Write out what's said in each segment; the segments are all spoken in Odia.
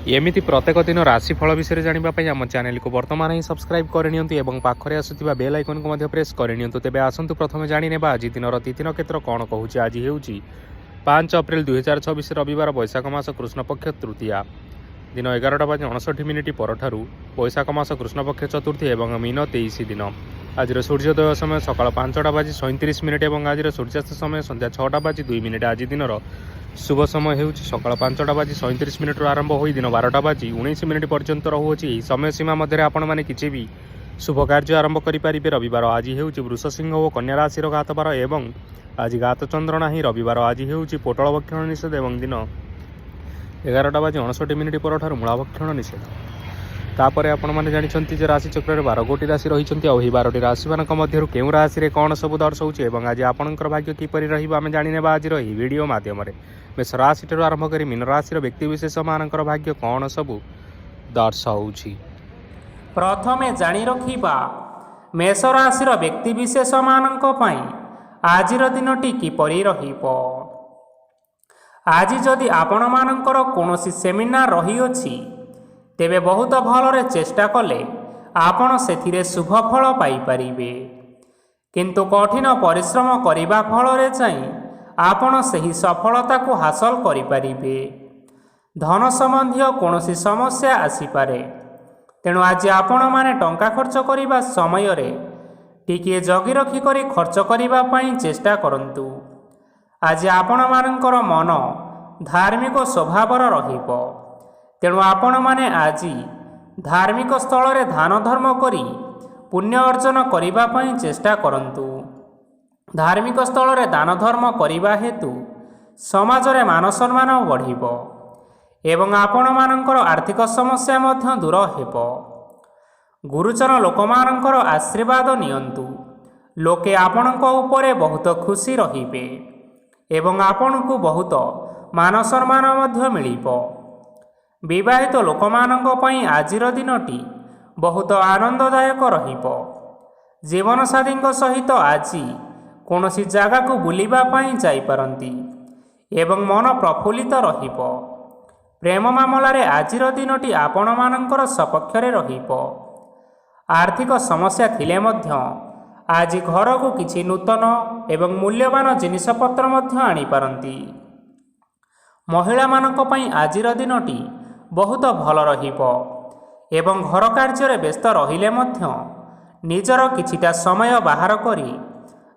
एमिति प्रत्येक दिन राशिफल विषय जानापी आम चैनल को बर्तमान ही सब्सक्राइब करनी पाखरे आसुवा बेल आइकन को प्रेस करनी तेज आसतु प्रथम जाने आज दिन तिथि नक्षत्र कौन कहूँ। आज हूँ 5 अप्रैल 2026 रविवार वैशाख मास कृष्ण पक्ष तृतीया दिन 11:59 परठार वैशाख मास कृष्ण पक्ष चतुर्थी और मीन 23 दिन। आज सूर्योदय समय सकाल 5:37 और आज सूर्यास्त समय संध्या 6:02। आज दिन शुभ समय हो सकाल 5:37 आरंभ हो दिन 12:19 पर्यंत रहुअछि। समय सीमा मध्य आपण मैंने किसी भी शुभ कार्य आरंभ करेंगे। रविवार आज हूँ वृषसिंह और कन्या राशि घातबार एवं आज घात चंद्र ही। रविवार आज हूँ पोटल भक्षण निषेध और दिन 11:59 परठार मूला भक्षण निषेध। तापर आपण मैंने जानते राशि चक्र 12 गोटी राशि रही। 12 राशि मान मध्य क्यों राशि कौन सब दर्शाऊे और आज आपंकर भाग्य किपर रही जाने आज वीडियो मध्यम मेष राशि ठार आरंभ कर मीन राशि व्यक्तिशेष मानकर भाग्य कौन सब दर्शाऊँ। प्रथमे जानी रखिबा मेष राशि व्यक्तिशेष मानक पई आजिर दिनटी किपरि रहिबो। आज जदि आपण मानकर कोनोसी सेमिनार रही अछि तेबे बहुत भलरे चेष्टा कले आपण सेथिरे शुभ फल पाई परिबे, किंतु कठिन परिश्रम करिबा फलरे चाहिँ आपण सही सफलता को हासिल करि परिबे। धन संबंधी कोनोसी समस्या आसी पारे, तेणु आज आपण माने टंका खर्च करिबा समय रे टिके जगी रखी करी खर्च करिबा पई चेष्टा करंतु। आज आपण मानकर मन धार्मिक स्वभावर रहिबो, तेणु आपण माने आज धार्मिक स्थल रे दान धर्म करी पुण्य अर्जन करिबा पई चेष्टा करंतु। धार्मिक स्थल रे दान धर्म करिबा हेतु समाज रे मान सम्मान बढ़िबो एवं आपण मानकर आर्थिक समस्या मध्य दूर हेबो। गुरुजन लोकमानकर आशीर्वाद नियंतु, लोके आपणक उपरे बहुत खुशी रहिबे एवं आपणकु बहुत मान सम्मान मध्य मिलिबो। विवाहित लोकमानक पई आजिर दिनटी बहुत आनंददायक रहिबो। जीवन साथीଙ୍କ सहित आज कोनोसी जागा को बुलिबा पई जाई पारंती एवं मन प्रफुल्लित रहिबो। प्रेम मामलारे आजिर दिनटी आपण मानकर सपक्षरे रहिबो। आर्थिक समस्या थिले मध्य आज घर को किछि नूतन एवं मूल्यवान जिनिसपत्र मध्य आनी पारंती। महिला मानक पई आजिर दिनटी बहुत भल रहिबो एवं घर कार्य व्यस्त रहिले मध्य निजर किछिटा समय बाहर करी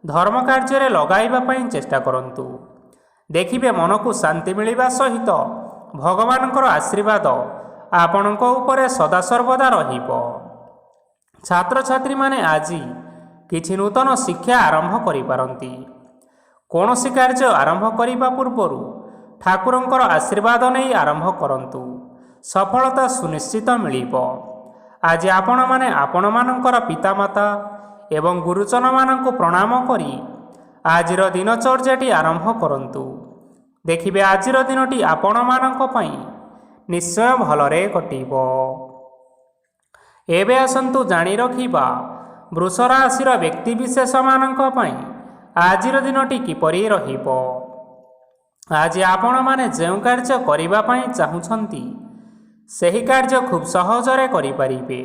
धर्म कार्य लगाइबा पई चेष्टा करंतु। देखिबे मन को शांति मिलिबा सहित भगवानकर आशीर्वाद आपणक उपरे सदा सर्वदा रहिबो। छात्र छात्री माने आज किछि नूतन शिक्षा आरंभ करि पारंती। कोनोसी कार्य आरंभ करिबा पूर्वरु ठाकुरंकर आशीर्वाद नहीं आरंभ करंतु, सफलता सुनिश्चित मिलिबो। आज आपण माने आपण मानकर पितामाता एवं गुरुजन मानंकु प्रणाम करी आजिर दिनचर्याटी आरंभ करंतु। देखिबे आजिर दिनटी आपण मानक पई निश्चय भलरे कटिबो। एबे आसंतु जानी रखिबा वृष राशिर व्यक्तिशेष मानक पई आजिर दिनटी किपरि रहिबो। आज आपण माने जेउ कार्य करिबा पई चाहुछंती सही कार्य खूब सहजरे करि परिबे।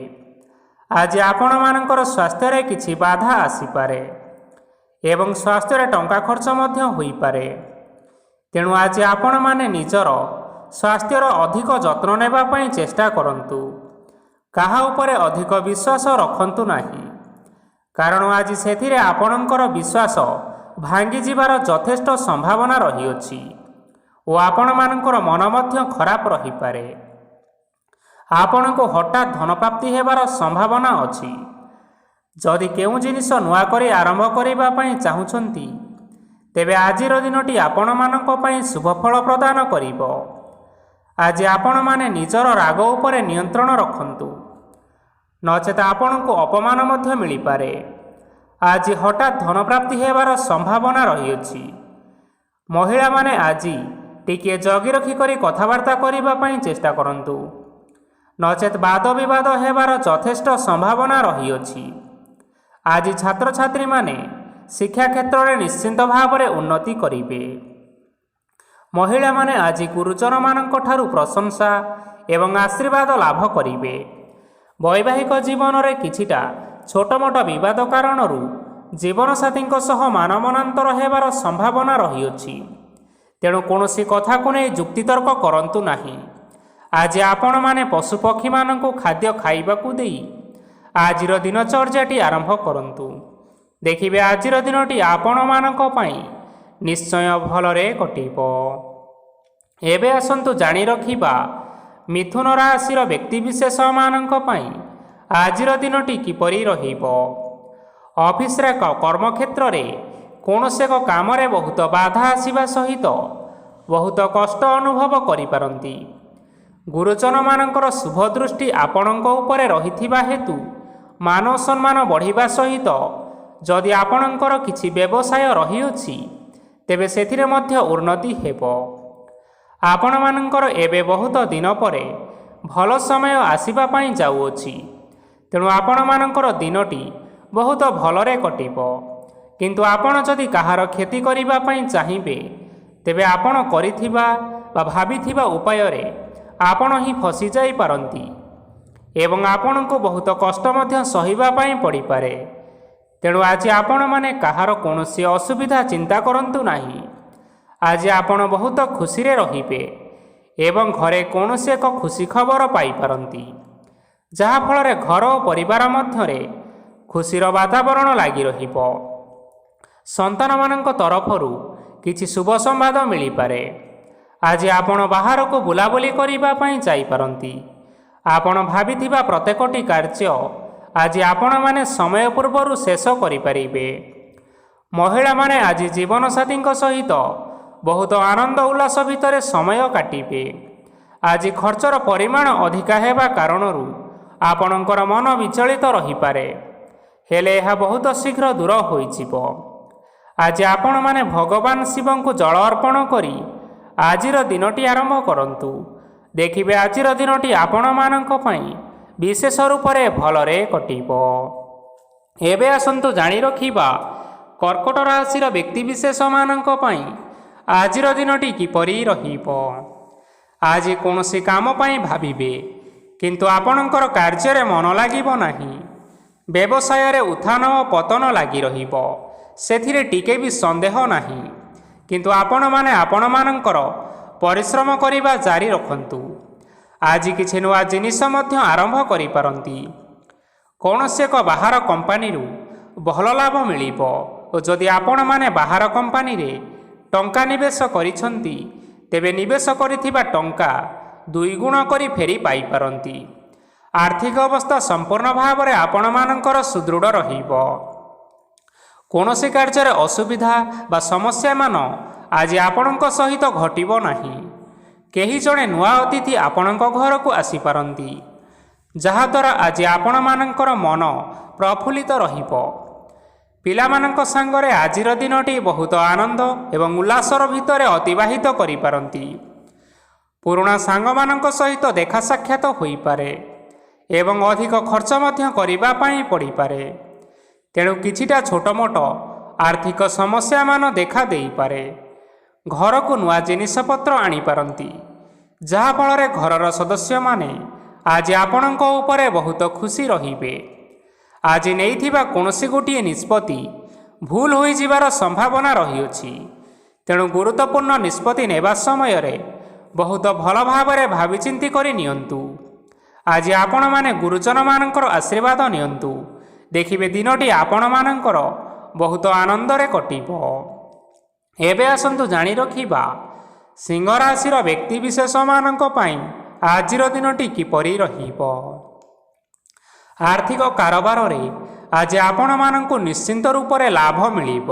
आज आपण मानकर स्वास्थ्य रे किछि बाधा आसी पारे एवं स्वास्थ्य रे टंका खर्च मध्य होई पारे, तेणु आज आपण माने निजर स्वास्थ्यर अधिक जत्न नेबा पई चेष्टा करंतु। काहा उपरे अधिक विश्वास रखंतु नाही, कारण आज सेथिरे आपणकर विश्वास भांगी जिबार यथेष्ट संभावना रही अछि ओ आपण मानकर मन मध्य खराब रही पारे। आपण को हठात धन प्राप्ति हेबार संभावना अछि। जदि केउ जिनिस नुआ करी आरंभ करिबा पई चाहुछंती तेबे आजिर दिनटी आपण मानक पई शुभ फल प्रदान करिबो। आज आपण माने निजर राग उपरे नियंत्रण रखंतु, नचेत आपण को अपमान मध्य मिली पारे। आज हठात धन प्राप्ति हेबार संभावना रही अछि। महिला माने आज टिके जगी रखी करी कथबार्ता करिबा पई चेष्टा करंतु, नचेत वाद विवाद हेबार यथेष्ट संभावना रही अछि। आज छात्र छात्री माने शिक्षा क्षेत्र में निश्चिंत भाव में उन्नति करिबे। महिला माने आज गुरुजन मानक ठारू प्रशंसा ଏବଂ ଆଶୀର୍ବାଦ ଲାଭ କରିବେ। ବୈବାହିକ ଜୀବନରେ କିଛିଟା ଛୋଟମୋଟ ବିବାଦ କାରଣରୁ ଜୀବନସାଥୀଙ୍କ ସହ ମାନମନାନ୍ତର ହେବାର ସମ୍ଭାବନା ରହିଅଛି। ତେଣୁ କୌଣସି କଥାକୁ ନେଇ ଯୁକ୍ତିତର୍କ କରନ୍ତୁ ନାହିଁ। ଆଜି ଆପଣମାନେ ପଶୁପକ୍ଷୀମାନଙ୍କୁ ଖାଦ୍ୟ ଖାଇବାକୁ ଦେଇ ଆଜିର ଦିନଚର୍ଯ୍ୟାଟି ଆରମ୍ଭ କରନ୍ତୁ। ଦେଖିବେ ଆଜିର ଦିନଟି ଆପଣମାନଙ୍କ ପାଇଁ ନିଶ୍ଚୟ ଭଲରେ କଟିବ। ଏବେ ଆସନ୍ତୁ ଜାଣି ରଖିବା ମିଥୁନ ରାଶିର ବ୍ୟକ୍ତିବିଶେଷମାନଙ୍କ ପାଇଁ ଆଜିର ଦିନଟି କିପରି ରହିବ। ଅଫିସରେ କର୍ମକ୍ଷେତ୍ରରେ କୌଣସି ଏକ କାମରେ ବହୁତ ବାଧା ଆସିବା ସହିତ ବହୁତ କଷ୍ଟ ଅନୁଭବ କରିପାରନ୍ତି। ଗୁରୁଜନମାନଙ୍କର ଶୁଭ ଦୃଷ୍ଟି ଆପଣଙ୍କ ଉପରେ ରହିଥିବା ହେତୁ ମାନ ସମ୍ମାନ ବଢ଼ିବା ସହିତ ଯଦି ଆପଣଙ୍କର କିଛି ବ୍ୟବସାୟ ରହିଅଛି ତେବେ ସେଥିରେ ମଧ୍ୟ ଉନ୍ନତି ହେବ। ଆପଣମାନଙ୍କର ଏବେ ବହୁତ ଦିନ ପରେ ଭଲ ସମୟ ଆସିବା ପାଇଁ ଯାଉଅଛି। ତେଣୁ ଆପଣମାନଙ୍କର ଦିନଟି ବହୁତ ଭଲରେ କଟିବ। କିନ୍ତୁ ଆପଣ ଯଦି କାହାର କ୍ଷତି କରିବା ପାଇଁ ଚାହିଁବେ ତେବେ ଆପଣ କରିଥିବା ବା ଭାବିଥିବା ଉପାୟରେ ଆପଣ ହିଁ ଫସିଯାଇପାରନ୍ତି ଏବଂ ଆପଣଙ୍କୁ ବହୁତ କଷ୍ଟ ମଧ୍ୟ ସହିବା ପାଇଁ ପଡ଼ିପାରେ। ତେଣୁ ଆଜି ଆପଣମାନେ କାହାର କୌଣସି ଅସୁବିଧା ଚିନ୍ତା କରନ୍ତୁ ନାହିଁ। ଆଜି ଆପଣ ବହୁତ ଖୁସିରେ ରହିବେ ଏବଂ ଘରେ କୌଣସି ଏକ ଖୁସି ଖବର ପାଇପାରନ୍ତି, ଯାହାଫଳରେ ଘର ଓ ପରିବାର ମଧ୍ୟରେ ଖୁସିର ବାତାବରଣ ଲାଗି ରହିବ। ସନ୍ତାନମାନଙ୍କ ତରଫରୁ କିଛି ଶୁଭ ସମ୍ବାଦ ମିଳିପାରେ। ଆଜି ଆପଣ ବାହାରକୁ ବୁଲାବୁଲି କରିବା ପାଇଁ ଯାଇପାରନ୍ତି। ଆପଣ ଭାବିଥିବା ପ୍ରତ୍ୟେକଟି କାର୍ଯ୍ୟ ଆଜି ଆପଣମାନେ ସମୟ ପୂର୍ବରୁ ଶେଷ କରିପାରିବେ। ମହିଳାମାନେ ଆଜି ଜୀବନସାଥୀଙ୍କ ସହିତ ବହୁତ ଆନନ୍ଦ ଉଲ୍ଲାସ ଭିତରେ ସମୟ କାଟିବେ। ଆଜି ଖର୍ଚ୍ଚର ପରିମାଣ ଅଧିକା ହେବା କାରଣରୁ ଆପଣଙ୍କର ମନ ବିଚଳିତ ରହିପାରେ, ହେଲେ ଏହା ବହୁତ ଶୀଘ୍ର ଦୂର ହୋଇଯିବ। ଆଜି ଆପଣମାନେ ଭଗବାନ ଶିବଙ୍କୁ ଜଳ ଅର୍ପଣ କରି ଆଜିର ଦିନଟି ଆରମ୍ଭ କରନ୍ତୁ। ଦେଖିବେ ଆଜିର ଦିନଟି ଆପଣମାନଙ୍କ ପାଇଁ ବିଶେଷ ରୂପରେ ଭଲରେ କଟିବ। ଏବେ ଆସନ୍ତୁ ଜାଣି ରଖିବା କର୍କଟ ରାଶିର ବ୍ୟକ୍ତିବିଶେଷମାନଙ୍କ ପାଇଁ ଆଜିର ଦିନଟି କିପରି ରହିବ। ଆଜି କୌଣସି କାମ ପାଇଁ ଭାବିବେ, କିନ୍ତୁ ଆପଣଙ୍କର କାର୍ଯ୍ୟରେ ମନ ଲାଗିବ ନାହିଁ। ବ୍ୟବସାୟରେ ଉତ୍ଥାନ ଓ ପତନ ଲାଗି ରହିବ, ସେଥିରେ ଟିକେ ବି ସନ୍ଦେହ ନାହିଁ। କିନ୍ତୁ ଆପଣମାନେ ଆପଣମାନଙ୍କର ପରିଶ୍ରମ କରିବା ଜାରି ରଖନ୍ତୁ। ଆଜି କିଛି ନୂଆ ଜିନିଷ ମଧ୍ୟ ଆରମ୍ଭ କରିପାରନ୍ତି। କୌଣସି ଏକ ବାହାର କମ୍ପାନୀରୁ ଭଲ ଲାଭ ମିଳିବ ଓ ଯଦି ଆପଣମାନେ ବାହାର କମ୍ପାନୀରେ ଟଙ୍କା ନିବେଶ କରିଛନ୍ତି ତେବେ ନିବେଶ କରିଥିବା ଟଙ୍କା 2 ଗୁଣ କରି ଫେରି ପାଇପାରନ୍ତି। ଆର୍ଥିକ ଅବସ୍ଥା ସମ୍ପୂର୍ଣ୍ଣ ଭାବରେ ଆପଣମାନଙ୍କର ସୁଦୃଢ଼ ରହିବ। କୌଣସି କାର୍ଯ୍ୟରେ ଅସୁବିଧା ବା ସମସ୍ୟାମାନ ଆଜି ଆପଣଙ୍କ ସହିତ ଘଟିବ ନାହିଁ। କେହି ଜଣେ ନୂଆ ଅତିଥି ଆପଣଙ୍କ ଘରକୁ ଆସିପାରନ୍ତି, ଯାହାଦ୍ୱାରା ଆଜି ଆପଣମାନଙ୍କର ମନ ପ୍ରଫୁଲ୍ଲିତ ରହିବ। ପିଲାମାନଙ୍କ ସାଙ୍ଗରେ ଆଜିର ଦିନଟି ବହୁତ ଆନନ୍ଦ ଏବଂ ଉଲ୍ଲାସର ଭିତରେ ଅତିବାହିତ କରିପାରନ୍ତି। ପୁରୁଣା ସାଙ୍ଗମାନଙ୍କ ସହିତ ଦେଖା ସାକ୍ଷାତ ହୋଇପାରେ ଏବଂ ଅଧିକ ଖର୍ଚ୍ଚ ମଧ୍ୟ କରିବା ପାଇଁ ପଡ଼ିପାରେ। ତେଣୁ କିଛିଟା ଛୋଟମୋଟ ଆର୍ଥିକ ସମସ୍ୟାମାନ ଦେଖା ଦେଇପାରେ। ଘରକୁ ନୂଆ ଜିନିଷପତ୍ର ଆଣିପାରନ୍ତି, ଯାହାଫଳରେ ଘରର ସଦସ୍ୟମାନେ ଆଜି ଆପଣଙ୍କ ଉପରେ ବହୁତ ଖୁସି ରହିବେ। ଆଜି ନେଇଥିବା କୌଣସି ଗୋଟିଏ ନିଷ୍ପତ୍ତି ଭୁଲ ହୋଇଯିବାର ସମ୍ଭାବନା ରହିଅଛି। ତେଣୁ ଗୁରୁତ୍ୱପୂର୍ଣ୍ଣ ନିଷ୍ପତ୍ତି ନେବା ସମୟରେ ବହୁତ ଭଲ ଭାବରେ ଭାବିଚିନ୍ତି କରି ନିଅନ୍ତୁ। ଆଜି ଆପଣମାନେ ଗୁରୁଜନମାନଙ୍କର ଆଶୀର୍ବାଦ ନିଅନ୍ତୁ। ଦେଖିବେ ଦିନଟି ଆପଣମାନଙ୍କର ବହୁତ ଆନନ୍ଦରେ କଟିବ। ଏବେ ଆସନ୍ତୁ ଜାଣି ରଖିବା ସିଂହ ରାଶିର ବ୍ୟକ୍ତିବିଶେଷମାନଙ୍କ ପାଇଁ ଆଜିର ଦିନଟି କିପରି ରହିବ। ଆର୍ଥିକ କାରବାରରେ ଆଜି ଆପଣମାନଙ୍କୁ ନିଶ୍ଚିନ୍ତ ରୂପରେ ଲାଭ ମିଳିବ।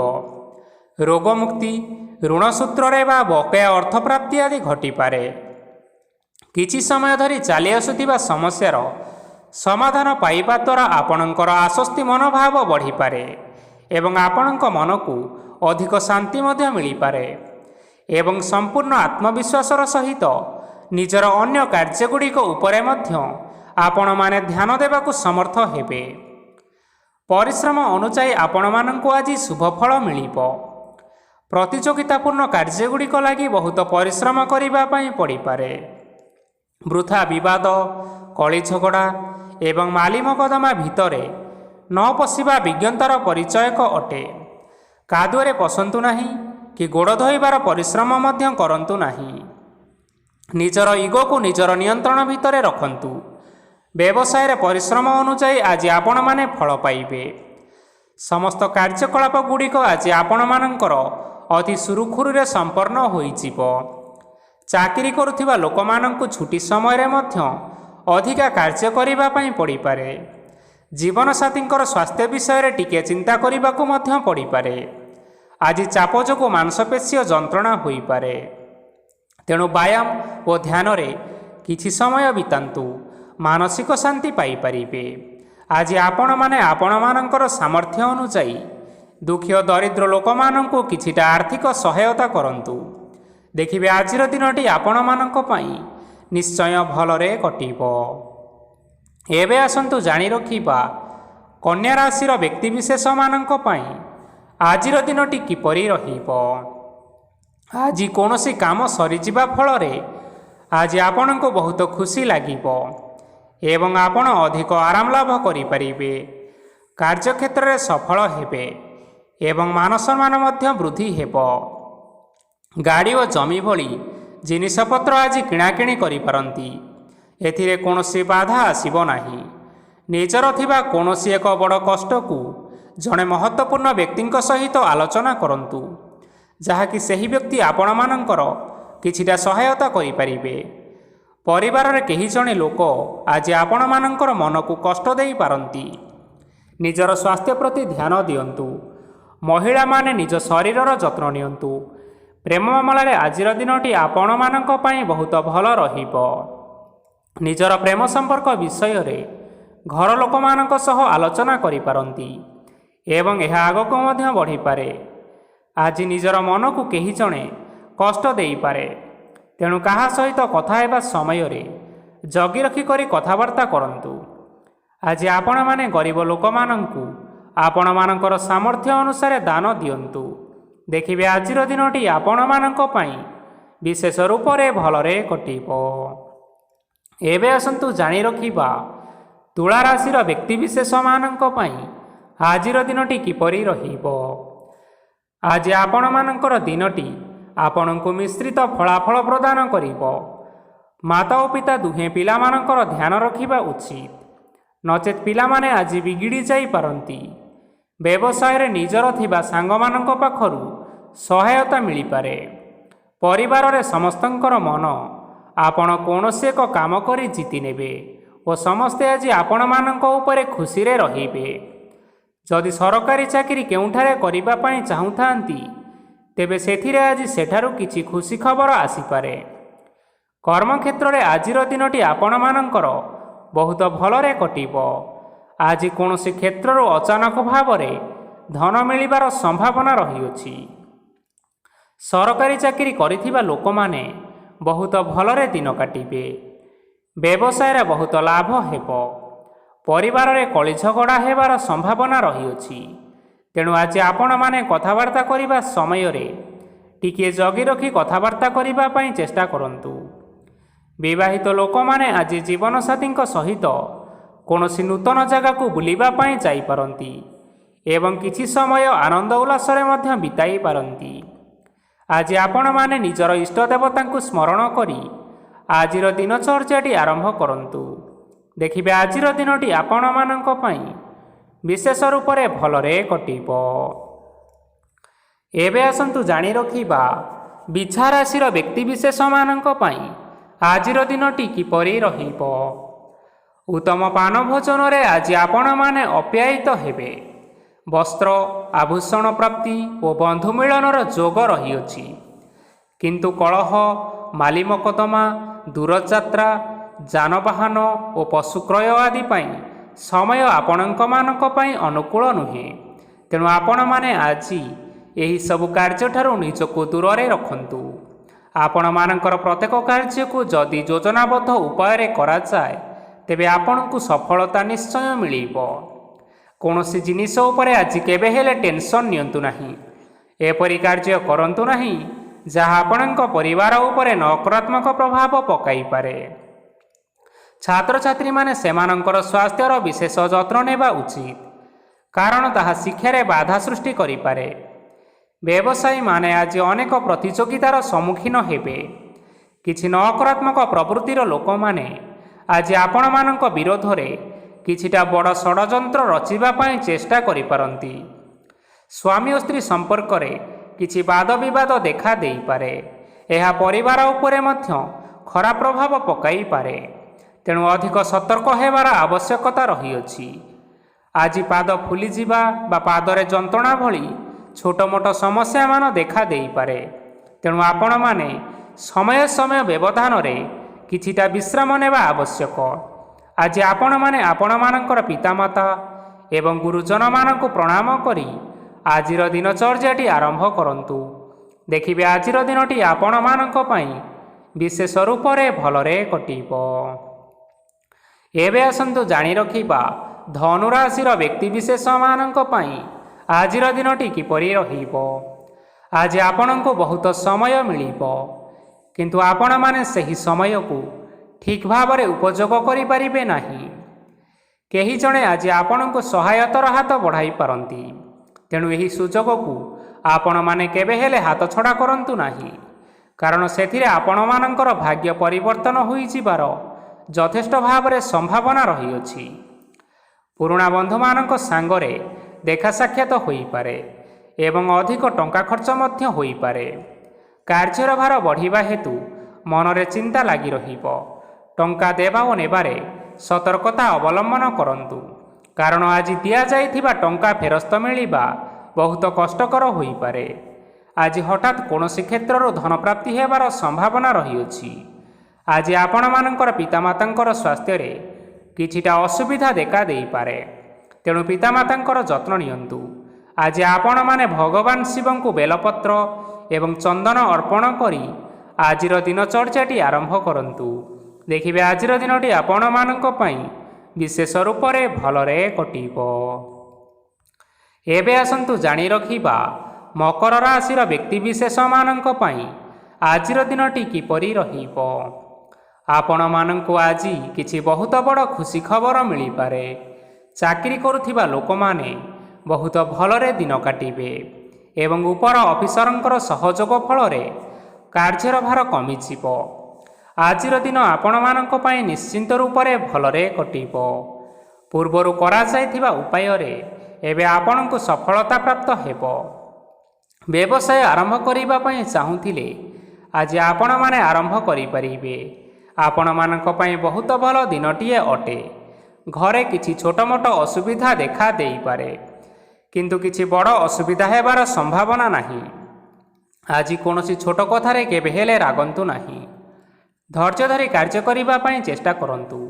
ରୋଗମୁକ୍ତି, ଋଣ ସୂତ୍ରରେ ବା ବକେୟା ଅର୍ଥପ୍ରାପ୍ତି ଆଦି ଘଟିପାରେ। କିଛି ସମୟ ଧରି ଚାଲି ଆସୁଥିବା ସମସ୍ୟାର ସମାଧାନ ପାଇବା ଦ୍ୱାରା ଆପଣଙ୍କର ଆଶ୍ୱସ୍ତି ମନୋଭାବ ବଢ଼ିପାରେ ଏବଂ ଆପଣଙ୍କ ମନକୁ ଅଧିକ ଶାନ୍ତି ମଧ୍ୟ ମିଳିପାରେ ଏବଂ ସମ୍ପୂର୍ଣ୍ଣ ଆତ୍ମବିଶ୍ୱାସର ସହିତ ନିଜର ଅନ୍ୟ କାର୍ଯ୍ୟଗୁଡ଼ିକ ଉପରେ ମଧ୍ୟ ଆପଣମାନେ ଧ୍ୟାନ ଦେବାକୁ ସମର୍ଥ ହେବେ। ପରିଶ୍ରମ ଅନୁଯାୟୀ ଆପଣମାନଙ୍କୁ ଆଜି ଶୁଭଫଳ ମିଳିବ। ପ୍ରତିଯୋଗିତାପୂର୍ଣ୍ଣ କାର୍ଯ୍ୟଗୁଡ଼ିକ ଲାଗି ବହୁତ ପରିଶ୍ରମ କରିବା ପାଇଁ ପଡ଼ିପାରେ। ବୃଥା ବିବାଦ, କଳି ଝଗଡ଼ା ଏବଂ ମାଲି ମକଦ୍ଦମା ଭିତରେ ନ ପଶିବା ବିଜ୍ଞତାର ପରିଚୟକ ଅଟେ। କାଦୁଅରେ ପଶନ୍ତୁ ନାହିଁ କି ଗୋଡ଼ ଧୋଇବାର ପରିଶ୍ରମ ମଧ୍ୟ କରନ୍ତୁ ନାହିଁ। ନିଜର ଇଗୋକୁ ନିଜର ନିୟନ୍ତ୍ରଣ ଭିତରେ ରଖନ୍ତୁ। ବ୍ୟବସାୟରେ ପରିଶ୍ରମ ଅନୁଯାୟୀ ଆଜି ଆପଣମାନେ ଫଳ ପାଇବେ। ସମସ୍ତ କାର୍ଯ୍ୟକଳାପ ଗୁଡ଼ିକ ଆଜି ଆପଣମାନଙ୍କର ଅତି ସୁରୁଖୁରୁରେ ସମ୍ପନ୍ନ ହୋଇଯିବ। ଚାକିରି କରୁଥିବା ଲୋକମାନଙ୍କୁ ଛୁଟି ସମୟରେ ମଧ୍ୟ ଅଧିକା କାର୍ଯ୍ୟ କରିବା ପାଇଁ ପଡ଼ିପାରେ। ଜୀବନସାଥୀଙ୍କର ସ୍ୱାସ୍ଥ୍ୟ ବିଷୟରେ ଟିକିଏ ଚିନ୍ତା କରିବାକୁ ମଧ୍ୟ ପଡ଼ିପାରେ। ଆଜି ଚାପ ଯୋଗୁଁ ମାଂସପେଶୀୟ ଯନ୍ତ୍ରଣା ହୋଇପାରେ। ତେଣୁ ବ୍ୟାୟାମ ଓ ଧ୍ୟାନରେ କିଛି ସମୟ ବିତାନ୍ତୁ, ମାନସିକ ଶାନ୍ତି ପାଇପାରିବେ। ଆଜି ଆପଣମାନେ ଆପଣମାନଙ୍କର ସାମର୍ଥ୍ୟ ଅନୁଯାୟୀ ଦୁଃଖୀ ଓ ଦରିଦ୍ର ଲୋକମାନଙ୍କୁ କିଛିଟା ଆର୍ଥିକ ସହାୟତା କରନ୍ତୁ। ଦେଖିବେ ଆଜିର ଦିନଟି ଆପଣମାନଙ୍କ ପାଇଁ ନିଶ୍ଚୟ ଭଲରେ କଟିବ। ଏବେ ଆସନ୍ତୁ ଜାଣି ରଖିବା କନ୍ୟା ରାଶିର ବ୍ୟକ୍ତିବିଶେଷମାନଙ୍କ ପାଇଁ ଆଜିର ଦିନଟି କିପରି ରହିବ। ଆଜି କୌଣସି କାମ ସରିଯିବା ଫଳରେ ଆଜି ଆପଣଙ୍କୁ ବହୁତ ଖୁସି ଲାଗିବ ଏବଂ ଆପଣ ଅଧିକ ଆରାମ ଲାଭ କରିପାରିବେ। କାର୍ଯ୍ୟକ୍ଷେତ୍ରରେ ସଫଳ ହେବେ ଏବଂ ମାନସମ୍ମାନ ମଧ୍ୟ ବୃଦ୍ଧି ହେବ। ଗାଡ଼ି ଓ ଜମି ଭଳି ଜିନିଷପତ୍ର ଆଜି କିଣାକିଣି କରିପାରନ୍ତି। ଏଥିରେ କୌଣସି ବାଧା ଆସିବ ନାହିଁ। ନିଜର ଥିବା କୌଣସି ଏକ ବଡ଼ କଷ୍ଟକୁ ଜଣେ ମହତ୍ତ୍ୱପୂର୍ଣ୍ଣ ବ୍ୟକ୍ତିଙ୍କ ସହିତ ଆଲୋଚନା କରନ୍ତୁ, ଯାହାକି ସେହି ବ୍ୟକ୍ତି ଆପଣମାନଙ୍କର କିଛିଟା ସହାୟତା କରିପାରିବେ। ପରିବାରରେ କେହି ଜଣେ ଲୋକ ଆଜି ଆପଣମାନଙ୍କର ମନକୁ କଷ୍ଟ ଦେଇପାରନ୍ତି। ନିଜର ସ୍ୱାସ୍ଥ୍ୟ ପ୍ରତି ଧ୍ୟାନ ଦିଅନ୍ତୁ। ମହିଳାମାନେ ନିଜ ଶରୀରର ଯତ୍ନ ନିଅନ୍ତୁ। ପ୍ରେମ ମାମଲାରେ ଆଜିର ଦିନଟି ଆପଣମାନଙ୍କ ପାଇଁ ବହୁତ ଭଲ ରହିବ। ନିଜର ପ୍ରେମ ସମ୍ପର୍କ ବିଷୟରେ ଘର ଲୋକମାନଙ୍କ ସହ ଆଲୋଚନା କରିପାରନ୍ତି ଏବଂ ଏହା ଆଗକୁ ମଧ୍ୟ ବଢ଼ିପାରେ। ଆଜି ନିଜର ମନକୁ କେହି ଜଣେ କଷ୍ଟ ଦେଇପାରେ, ତେଣୁ କାହା ସହିତ କଥା ହେବା ସମୟରେ ଜଗି ରଖି କରି କଥାବାର୍ତ୍ତା କରନ୍ତୁ। ଆଜି ଆପଣମାନେ ଗରିବ ଲୋକମାନଙ୍କୁ ଆପଣମାନଙ୍କର ସାମର୍ଥ୍ୟ ଅନୁସାରେ ଦାନ ଦିଅନ୍ତୁ। ଦେଖିବେ ଆଜିର ଦିନଟି ଆପଣମାନଙ୍କ ପାଇଁ ବିଶେଷ ରୂପରେ ଭଲରେ କଟିବ। ଏବେ ଆସନ୍ତୁ ଜାଣି ରଖିବା ତୁଳା ରାଶିର ବ୍ୟକ୍ତିବିଶେଷମାନଙ୍କ ପାଇଁ ଆଜିର ଦିନଟି କିପରି ରହିବ। ଆଜି ଆପଣମାନଙ୍କର ଦିନଟି ଆପଣଙ୍କୁ ମିଶ୍ରିତ ଫଳାଫଳ ପ୍ରଦାନ କରିବ। ମାତା ଓ ପିତା ଦୁହେଁ ପିଲାମାନଙ୍କର ଧ୍ୟାନ ରଖିବା ଉଚିତ, ନଚେତ୍ ପିଲାମାନେ ଆଜି ବିଗିଡ଼ି ଯାଇପାରନ୍ତି। ବ୍ୟବସାୟରେ ନିଜର ଥିବା ସାଙ୍ଗମାନଙ୍କ ପାଖରୁ ସହାୟତା ମିଳିପାରେ। ପରିବାରରେ ସମସ୍ତଙ୍କର ମନ ଆପଣ କୌଣସି ଏକ କାମ କରି ଜିତି ନେବେ ଓ ସମସ୍ତେ ଆଜି ଆପଣମାନଙ୍କ ଉପରେ ଖୁସିରେ ରହିବେ। ଯଦି ସରକାରୀ ଚାକିରି କେଉଁଠାରେ କରିବା ପାଇଁ ଚାହୁଁଥାନ୍ତି, ତେବେ ସେଥିରେ ଆଜି ସେଠାରୁ କିଛି ଖୁସି ଖବର ଆସିପାରେ। କର୍ମକ୍ଷେତ୍ରରେ ଆଜିର ଦିନଟି ଆପଣମାନଙ୍କର ବହୁତ ଭଲରେ କଟିବ। ଆଜି କୌଣସି କ୍ଷେତ୍ରରୁ ଅଚାନକ ଭାବରେ ଧନ ମିଳିବାର ସମ୍ଭାବନା ରହିଅଛି। ସରକାରୀ ଚାକିରି କରିଥିବା ଲୋକମାନେ ବହୁତ ଭଲରେ ଦିନ କାଟିବେ। ବ୍ୟବସାୟରେ ବହୁତ ଲାଭ ହେବ। ପରିବାରରେ କଳି ଝଗଡ଼ା ହେବାର ସମ୍ଭାବନା ରହିଅଛି। ତେଣୁ ଆଜି ଆପଣମାନେ କଥାବାର୍ତ୍ତା କରିବା ସମୟରେ ଟିକିଏ ଜଗି ରଖି କଥାବାର୍ତ୍ତା କରିବା ପାଇଁ ଚେଷ୍ଟା କରନ୍ତୁ। ବିବାହିତ ଲୋକମାନେ ଆଜି ଜୀବନସାଥୀଙ୍କ ସହିତ କୌଣସି ନୂତନ ଜାଗାକୁ ବୁଲିବା ପାଇଁ ଯାଇପାରନ୍ତି ଏବଂ କିଛି ସମୟ ଆନନ୍ଦ ଉଲ୍ଲାସରେ ମଧ୍ୟ ବିତାଇ ପାରନ୍ତି। ଆଜି ଆପଣମାନେ ନିଜର ଇଷ୍ଟ ଦେବତାଙ୍କୁ ସ୍ମରଣ କରି ଆଜିର ଦିନଚର୍ଯ୍ୟାଟି ଆରମ୍ଭ କରନ୍ତୁ। ଦେଖିବେ ଆଜିର ଦିନଟି ଆପଣମାନଙ୍କ ପାଇଁ ବିଶେଷ ରୂପରେ ଭଲରେ କଟିବ। ଏବେ ଆସନ୍ତୁ ଜାଣି ରଖିବା ବିଛା ରାଶିର ବ୍ୟକ୍ତିବିଶେଷମାନଙ୍କ ପାଇଁ ଆଜିର ଦିନଟି କିପରି ରହିବ। ଉତ୍ତମ ପାନ ଭୋଜନରେ ଆଜି ଆପଣମାନେ ଅପ୍ୟାୟିତ ହେବେ। ବସ୍ତ୍ର ଆଭୂଷଣ ପ୍ରାପ୍ତି ଓ ବନ୍ଧୁ ମିଳନର ଯୋଗ ରହିଅଛି। କିନ୍ତୁ କଳହ, ମାଲି ମକଦ୍ଦମା, ଦୂରଯାତ୍ରା, ଯାନବାହନ ଓ ପଶୁ କ୍ରୟ ଆଦି ପାଇଁ ସମୟ ଆପଣଙ୍କମାନଙ୍କ ପାଇଁ ଅନୁକୂଳ ନୁହେଁ। ତେଣୁ ଆପଣମାନେ ଆଜି ଏହିସବୁ କାର୍ଯ୍ୟଠାରୁ ନିଜକୁ ଦୂରରେ ରଖନ୍ତୁ। ଆପଣମାନଙ୍କର ପ୍ରତ୍ୟେକ କାର୍ଯ୍ୟକୁ ଯଦି ଯୋଜନାବଦ୍ଧ ଉପାୟରେ କରାଯାଏ, ତେବେ ଆପଣଙ୍କୁ ସଫଳତା ନିଶ୍ଚୟ ମିଳିବ। କୌଣସି ଜିନିଷ ଉପରେ ଆଜି କେବେ ହେଲେ ଟେନସନ୍ ନିଅନ୍ତୁ ନାହିଁ। ଏପରି କାର୍ଯ୍ୟ କରନ୍ତୁ ନାହିଁ ଯାହା ଆପଣଙ୍କ ପରିବାର ଉପରେ ନକାରାତ୍ମକ ପ୍ରଭାବ ପକାଇପାରେ। ଛାତ୍ରଛାତ୍ରୀମାନେ ସେମାନଙ୍କର ସ୍ୱାସ୍ଥ୍ୟର ବିଶେଷ ଯତ୍ନ ନେବା ଉଚିତ, କାରଣ ତାହା ଶିକ୍ଷାରେ ବାଧା ସୃଷ୍ଟି କରିପାରେ। ବ୍ୟବସାୟୀମାନେ ଆଜି ଅନେକ ପ୍ରତିଯୋଗିତାର ସମ୍ମୁଖୀନ ହେବେ। କିଛି ନକାରାତ୍ମକ ପ୍ରବୃତ୍ତିର ଲୋକମାନେ ଆଜି ଆପଣମାନଙ୍କ ବିରୋଧରେ କିଛିଟା ବଡ଼ ଷଡ଼ଯନ୍ତ୍ର ରଚିବା ପାଇଁ ଚେଷ୍ଟା କରିପାରନ୍ତି। ସ୍ୱାମୀ ଓ ସ୍ତ୍ରୀ ସମ୍ପର୍କରେ କିଛି ବାଦ ବିବାଦ ଦେଖା ଦେଇପାରେ। ଏହା ପରିବାର ଉପରେ ମଧ୍ୟ ଖରାପ ପ୍ରଭାବ ପକାଇପାରେ। ତେଣୁ ଅଧିକ ସତର୍କ ହେବାର ଆବଶ୍ୟକତା ରହିଅଛି। ଆଜି ପାଦ ଫୁଲିଯିବା ବା ପାଦରେ ଯନ୍ତ୍ରଣା ଭଳି ଛୋଟ ମୋଟ ସମସ୍ୟାମାନ ଦେଖା ଦେଇପାରେ। ତେଣୁ ଆପଣମାନେ ସମୟ ସମୟ ବ୍ୟବଧାନରେ କିଛିଟା ବିଶ୍ରାମ ନେବା ଆବଶ୍ୟକ। ଆଜି ଆପଣମାନେ ଆପଣମାନଙ୍କର ପିତାମାତା ଏବଂ ଗୁରୁଜନମାନଙ୍କୁ ପ୍ରଣାମ କରି ଆଜିର ଦିନଚର୍ଯ୍ୟାଟି ଆରମ୍ଭ କରନ୍ତୁ। ଦେଖିବେ ଆଜିର ଦିନଟି ଆପଣମାନଙ୍କ ପାଇଁ ବିଶେଷ ରୂପରେ ଭଲରେ କଟିବ। ଏବେ ଆସନ୍ତୁ ଜାଣି ରଖିବା ଧନୁରାଶିର ବ୍ୟକ୍ତିବିଶେଷମାନଙ୍କ ପାଇଁ ଆଜିର ଦିନଟି କିପରି ରହିବ। ଆଜି ଆପଣଙ୍କୁ ବହୁତ ସମୟ ମିଳିବ, କିନ୍ତୁ ଆପଣମାନେ ସେହି ସମୟକୁ ଠିକ୍ ଭାବରେ ଉପଯୋଗ କରିପାରିବେ ନାହିଁ। କେହି ଜଣେ ଆଜି ଆପଣଙ୍କୁ ସହାୟତାର ହାତ ବଢ଼ାଇ ପାରନ୍ତି। ତେଣୁ ଏହି ସୁଯୋଗକୁ ଆପଣମାନେ କେବେ ହେଲେ ହାତଛଡ଼ା କରନ୍ତୁ ନାହିଁ, କାରଣ ସେଥିରେ ଆପଣମାନଙ୍କର ଭାଗ୍ୟ ପରିବର୍ତ୍ତନ ହୋଇଯିବାର ଯଥେଷ୍ଟ ଭାବରେ ସମ୍ଭାବନା ରହିଅଛି। ପୁରୁଣା ବନ୍ଧୁମାନଙ୍କ ସାଙ୍ଗରେ ଦେଖା ସାକ୍ଷାତ ହୋଇପାରେ ଏବଂ ଅଧିକ ଟଙ୍କା ଖର୍ଚ୍ଚ ମଧ୍ୟ ହୋଇପାରେ। କାର୍ଯ୍ୟର ଭାର ବଢ଼ିବା ହେତୁ ମନରେ ଚିନ୍ତା ଲାଗି ରହିବ। ଟଙ୍କା ଦେବା ଓ ନେବାରେ ସତର୍କତା ଅବଲମ୍ବନ କରନ୍ତୁ, କାରଣ ଆଜି ଦିଆଯାଇଥିବା ଟଙ୍କା ଫେରସ୍ତ ମିଳିବା ବହୁତ କଷ୍ଟକର ହୋଇପାରେ। ଆଜି ହଠାତ୍ କୌଣସି କ୍ଷେତ୍ରରୁ ଧନପ୍ରାପ୍ତି ହେବାର ସମ୍ଭାବନା ରହିଅଛି। ଆଜି ଆପଣମାନଙ୍କର ପିତାମାତାଙ୍କର ସ୍ୱାସ୍ଥ୍ୟରେ କିଛିଟା ଅସୁବିଧା ଦେଖା ଦେଇପାରେ। ତେଣୁ ପିତାମାତାଙ୍କର ଯତ୍ନ ନିଅନ୍ତୁ। ଆଜି ଆପଣମାନେ ଭଗବାନ ଶିବଙ୍କୁ ବେଲପତ୍ର ଏବଂ ଚନ୍ଦନ ଅର୍ପଣ କରି ଆଜିର ଦିନଚର୍ଯ୍ୟାଟି ଆରମ୍ଭ କରନ୍ତୁ। ଦେଖିବେ ଆଜିର ଦିନଟି ଆପଣମାନଙ୍କ ପାଇଁ ବିଶେଷ ରୂପରେ ଭଲରେ କଟିବ। ଏବେ ଆସନ୍ତୁ ଜାଣି ରଖିବା ମକର ରାଶିର ବ୍ୟକ୍ତିବିଶେଷମାନଙ୍କ ପାଇଁ ଆଜିର ଦିନଟି କିପରି ରହିବ। ଆପଣମାନଙ୍କୁ ଆଜି କିଛି ବହୁତ ବଡ଼ ଖୁସି ଖବର ମିଳିପାରେ। ଚାକିରି କରୁଥିବା ଲୋକମାନେ ବହୁତ ଭଲରେ ଦିନ କାଟିବେ ଏବଂ ଉପର ଅଫିସରଙ୍କର ସହଯୋଗ ଫଳରେ କାର୍ଯ୍ୟର ଭାର କମିଯିବ। ଆଜିର ଦିନ ଆପଣମାନଙ୍କ ପାଇଁ ନିଶ୍ଚିନ୍ତ ରୂପରେ ଭଲରେ କଟିବ। ପୂର୍ବରୁ କରାଯାଇଥିବା ଉପାୟରେ ଏବେ ଆପଣଙ୍କୁ ସଫଳତା ପ୍ରାପ୍ତ ହେବ। ବ୍ୟବସାୟ ଆରମ୍ଭ କରିବା ପାଇଁ ଚାହୁଁଥିଲେ ଆଜି ଆପଣମାନେ ଆରମ୍ଭ କରିପାରିବେ। ଆପଣମାନଙ୍କ ପାଇଁ ବହୁତ ଭଲ ଦିନଟିଏ ଅଟେ। ଘରେ କିଛି ଛୋଟ ମୋଟ ଅସୁବିଧା ଦେଖା ଦେଇପାରେ, କିନ୍ତୁ କିଛି ବଡ଼ ଅସୁବିଧା ହେବାର ସମ୍ଭାବନା ନାହିଁ। ଆଜି କୌଣସି ଛୋଟ କଥାରେ କେବେ ହେଲେ ରାଗନ୍ତୁ ନାହିଁ। ଧୈର୍ଯ୍ୟ ଧରି କାର୍ଯ୍ୟ କରିବା ପାଇଁ ଚେଷ୍ଟା କରନ୍ତୁ,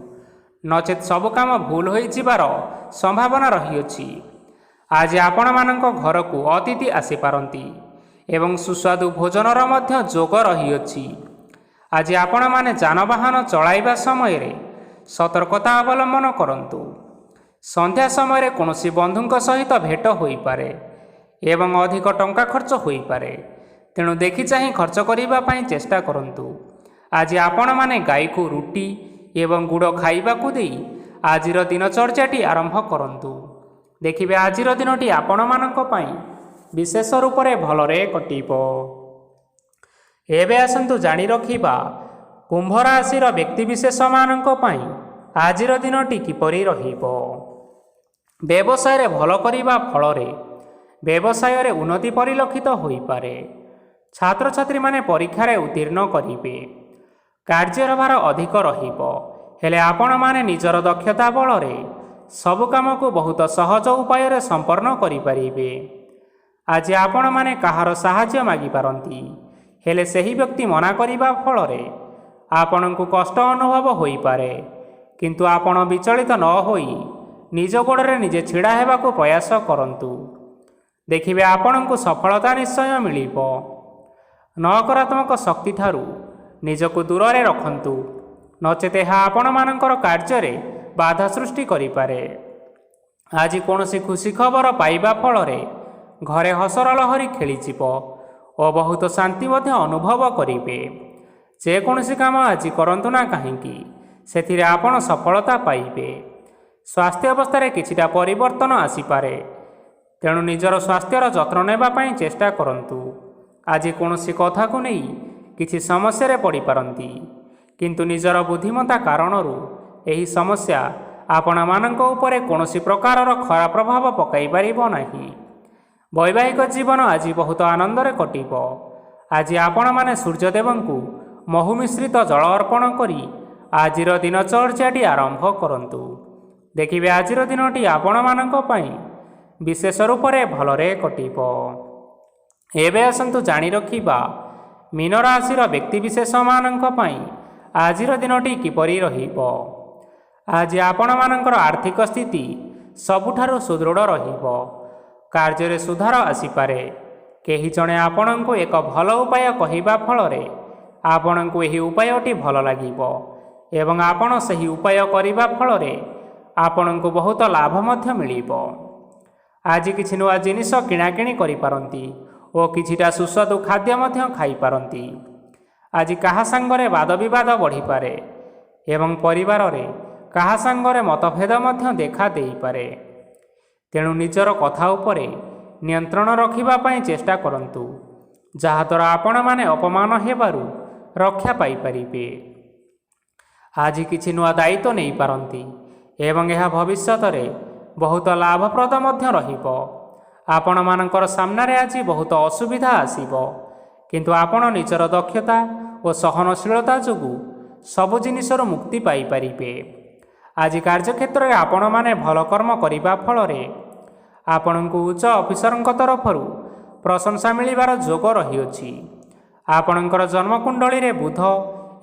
ନଚେତ୍ ସବୁ କାମ ଭୁଲ ହୋଇଯିବାର ସମ୍ଭାବନା ରହିଅଛି। ଆଜି ଆପଣମାନଙ୍କ ଘରକୁ ଅତିଥି ଆସିପାରନ୍ତି ଏବଂ ସୁସ୍ୱାଦୁ ଭୋଜନର ମଧ୍ୟ ଯୋଗ ରହିଅଛି। ଆଜି ଆପଣମାନେ ଯାନବାହନ ଚଳାଇବା ସମୟରେ ସତର୍କତା ଅବଲମ୍ବନ କରନ୍ତୁ। ସନ୍ଧ୍ୟା ସମୟରେ କୌଣସି ବନ୍ଧୁଙ୍କ ସହିତ ଭେଟ ହୋଇପାରେ ଏବଂ ଅଧିକ ଟଙ୍କା ଖର୍ଚ୍ଚ ହୋଇପାରେ। ତେଣୁ ଦେଖି ଚାହିଁ ଖର୍ଚ୍ଚ କରିବା ପାଇଁ ଚେଷ୍ଟା କରନ୍ତୁ। ଆଜି ଆପଣମାନେ ଗାଈକୁ ରୁଟି ଏବଂ ଗୁଡ଼ ଖାଇବାକୁ ଦେଇ ଆଜିର ଦିନଚର୍ଯ୍ୟାଟି ଆରମ୍ଭ କରନ୍ତୁ। ଦେଖିବେ ଆଜିର ଦିନଟି ଆପଣମାନଙ୍କ ପାଇଁ ବିଶେଷ ରୂପରେ ଭଲରେ କଟିବ। ଏବେ ଆସନ୍ତୁ ଜାଣି ରଖିବା କୁମ୍ଭ ରାଶିର ବ୍ୟକ୍ତିବିଶେଷମାନଙ୍କ ପାଇଁ ଆଜିର ଦିନଟି କିପରି ରହିବ। ବ୍ୟବସାୟରେ ଭଲ କରିବା ଫଳରେ ବ୍ୟବସାୟରେ ଉନ୍ନତି ପରିଲକ୍ଷିତ ହୋଇପାରେ। ଛାତ୍ରଛାତ୍ରୀମାନେ ପରୀକ୍ଷାରେ ଉତ୍ତୀର୍ଣ୍ଣ କରିବେ। କାର୍ଯ୍ୟର ଭାର ଅଧିକ ରହିବ, ହେଲେ ଆପଣମାନେ ନିଜର ଦକ୍ଷତା ବଳରେ ସବୁ କାମକୁ ବହୁତ ସହଜ ଉପାୟରେ ସମ୍ପନ୍ନ କରିପାରିବେ। ଆଜି ଆପଣମାନେ କାହାର ସାହାଯ୍ୟ ମାଗିପାରନ୍ତି, ହେଲେ ସେହି ବ୍ୟକ୍ତି ମନା କରିବା ଫଳରେ ଆପଣଙ୍କୁ କଷ୍ଟ ଅନୁଭବ ହୋଇପାରେ। କିନ୍ତୁ ଆପଣ ବିଚଳିତ ନ ହୋଇ ନିଜ ଗୋଡ଼ରେ ନିଜେ ଛିଡ଼ା ହେବାକୁ ପ୍ରୟାସ କରନ୍ତୁ। ଦେଖିବେ ଆପଣଙ୍କୁ ସଫଳତା ନିଶ୍ଚୟ ମିଳିବ। ନକାରାତ୍ମକ ଶକ୍ତିଠାରୁ ନିଜକୁ ଦୂରରେ ରଖନ୍ତୁ, ନଚେତ୍ ଏହା ଆପଣମାନଙ୍କର କାର୍ଯ୍ୟରେ ବାଧା ସୃଷ୍ଟି କରିପାରେ। ଆଜି କୌଣସି ଖୁସି ଖବର ପାଇବା ଫଳରେ ଘରେ ହସର ଲହରୀ ଖେଳିଯିବ ଓ ବହୁତ ଶାନ୍ତି ମଧ୍ୟ ଅନୁଭବ କରିବେ। ଯେକୌଣସି କାମ ଆଜି କରନ୍ତୁ ନା କାହିଁକି, ସେଥିରେ ଆପଣ ସଫଳତା ପାଇବେ। ସ୍ୱାସ୍ଥ୍ୟ ଅବସ୍ଥାରେ କିଛିଟା ପରିବର୍ତ୍ତନ ଆସିପାରେ, ତେଣୁ ନିଜର ସ୍ୱାସ୍ଥ୍ୟର ଯତ୍ନ ନେବା ପାଇଁ ଚେଷ୍ଟା କରନ୍ତୁ। ଆଜି କୌଣସି କଥାକୁ ନେଇ କିଛି ସମସ୍ୟାରେ ପଡ଼ିପାରନ୍ତି, କିନ୍ତୁ ନିଜର ବୁଦ୍ଧିମତ୍ତା କାରଣରୁ ଏହି ସମସ୍ୟା ଆପଣମାନଙ୍କ ଉପରେ କୌଣସି ପ୍ରକାରର ଖରାପ ପ୍ରଭାବ ପକାଇ ପାରିବ ନାହିଁ। ବୈବାହିକ ଜୀବନ ଆଜି ବହୁତ ଆନନ୍ଦରେ କଟିବ। ଆଜି ଆପଣମାନେ ସୂର୍ଯ୍ୟଦେବଙ୍କୁ ମହୁ ମିଶ୍ରିତ ଜଳ ଅର୍ପଣ କରି ଆଜିର ଦିନଚର୍ଯ୍ୟାଟି ଆରମ୍ଭ କରନ୍ତୁ। ଦେଖିବେ ଆଜିର ଦିନଟି ଆପଣମାନଙ୍କ ପାଇଁ ବିଶେଷ ରୂପରେ ଭଲରେ କଟିବ। ଏବେ ଆସନ୍ତୁ ଜାଣି ରଖିବା ମୀନ ରାଶିର ବ୍ୟକ୍ତିବିଶେଷମାନଙ୍କ ପାଇଁ ଆଜିର ଦିନଟି କିପରି ରହିବ। ଆଜି ଆପଣମାନଙ୍କର ଆର୍ଥିକ ସ୍ଥିତି ସବୁଠାରୁ ସୁଦୃଢ଼ ରହିବ। କାର୍ଯ୍ୟରେ ସୁଧାର ଆସିପାରେ। କେହି ଜଣେ ଆପଣଙ୍କୁ ଏକ ଭଲ ଉପାୟ କହିବା ଫଳରେ ଆପଣଙ୍କୁ ଏହି ଉପାୟଟି ଭଲ ଲାଗିବ ଏବଂ ଆପଣ ସେହି ଉପାୟ କରିବା ଫଳରେ ଆପଣଙ୍କୁ ବହୁତ ଲାଭ ମଧ୍ୟ ମିଳିବ। ଆଜି କିଛି ନୂଆ ଜିନିଷ କିଣାକିଣି କରିପାରନ୍ତି ଓ କିଛିଟା ସୁସ୍ୱାଦୁ ଖାଦ୍ୟ ମଧ୍ୟ ଖାଇପାରନ୍ତି। ଆଜି କାହା ସାଙ୍ଗରେ ବାଦବିବାଦ ବଢ଼ିପାରେ ଏବଂ ପରିବାରରେ କାହା ସାଙ୍ଗରେ ମତଭେଦ ମଧ୍ୟ ଦେଖା ଦେଇପାରେ। ତେଣୁ ନିଜର କଥା ଉପରେ ନିୟନ୍ତ୍ରଣ ରଖିବା ପାଇଁ ଚେଷ୍ଟା କରନ୍ତୁ, ଯାହାଦ୍ୱାରା ଆପଣମାନେ ଅପମାନ ହେବାରୁ ରକ୍ଷା ପାଇପାରିବେ। ଆଜି କିଛି ନୂଆ ଦାୟିତ୍ୱ ନେଇପାରନ୍ତି ଏବଂ ଏହା ଭବିଷ୍ୟତରେ ବହୁତ ଲାଭପ୍ରଦ ମଧ୍ୟ ରହିବ। ଆପଣମାନଙ୍କର ସାମ୍ନାରେ ଆଜି ବହୁତ ଅସୁବିଧା ଆସିବ, କିନ୍ତୁ ଆପଣ ନିଜର ଦକ୍ଷତା ଓ ସହନଶୀଳତା ଯୋଗୁଁ ସବୁ ଜିନିଷରୁ ମୁକ୍ତି ପାଇପାରିବେ। ଆଜି କାର୍ଯ୍ୟକ୍ଷେତ୍ରରେ ଆପଣମାନେ ଭଲ କର୍ମ କରିବା ଫଳରେ ଆପଣଙ୍କୁ ଉଚ୍ଚ ଅଫିସରଙ୍କ ତରଫରୁ ପ୍ରଶଂସା ମିଳିବାର ଯୋଗ ରହିଅଛି। ଆପଣଙ୍କର ଜନ୍ମକୁଣ୍ଡଳୀରେ ବୁଧ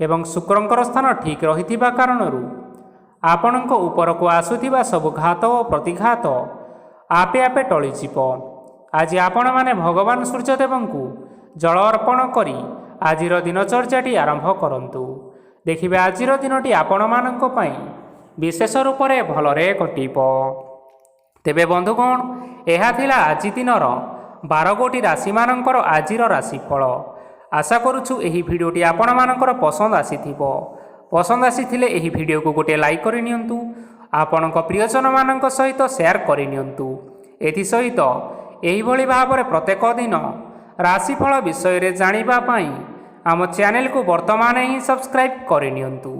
ଏବଂ ଶୁକ୍ରଙ୍କର ସ୍ଥାନ ଠିକ୍ ରହିଥିବା କାରଣରୁ ଆପଣଙ୍କ ଉପରକୁ ଆସୁଥିବା ସବୁ ଘାତ ଓ ପ୍ରତିଘାତ ଆପେ ଆପେ ଟଳିଯିବ। ଆଜି ଆପଣମାନେ ଭଗବାନ ସୂର୍ଯ୍ୟଦେବଙ୍କୁ ଜଳ ଅର୍ପଣ କରି ଆଜିର ଦିନଚର୍ଯ୍ୟାଟି ଆରମ୍ଭ କରନ୍ତୁ। ଦେଖିବେ ଆଜିର ଦିନଟି ଆପଣମାନଙ୍କ ପାଇଁ ବିଶେଷ ରୂପରେ ଭଲରେ କଟିବ। ତେବେ ବନ୍ଧୁଗଣ, ଏହା ଥିଲା ଆଜି ଦିନର 12 ଗୋଟି ରାଶିମାନଙ୍କର ଆଜିର ରାଶିଫଳ। ଆଶା କରୁଛୁ ଏହି ଭିଡ଼ିଓଟି ଆପଣମାନଙ୍କର ପସନ୍ଦ ଆସିଥିବ। ପସନ୍ଦ ଆସିଥିଲେ ଏହି ଭିଡ଼ିଓକୁ ଗୋଟିଏ ଲାଇକ୍ କରିନିଅନ୍ତୁ। ଆପଣଙ୍କ ପ୍ରିୟଜନମାନଙ୍କ ସହିତ ସେୟାର କରିନିଅନ୍ତୁ। ଏଥିସହିତ ଏହିଭଳି ଭାବରେ ପ୍ରତ୍ୟେକ ଦିନ ରାଶିଫଳ ବିଷୟରେ ଜାଣିବା ପାଇଁ ଆମ ଚ୍ୟାନେଲକୁ ବର୍ତ୍ତମାନ ହିଁ ସବସ୍କ୍ରାଇବ୍ କରିନିଅନ୍ତୁ।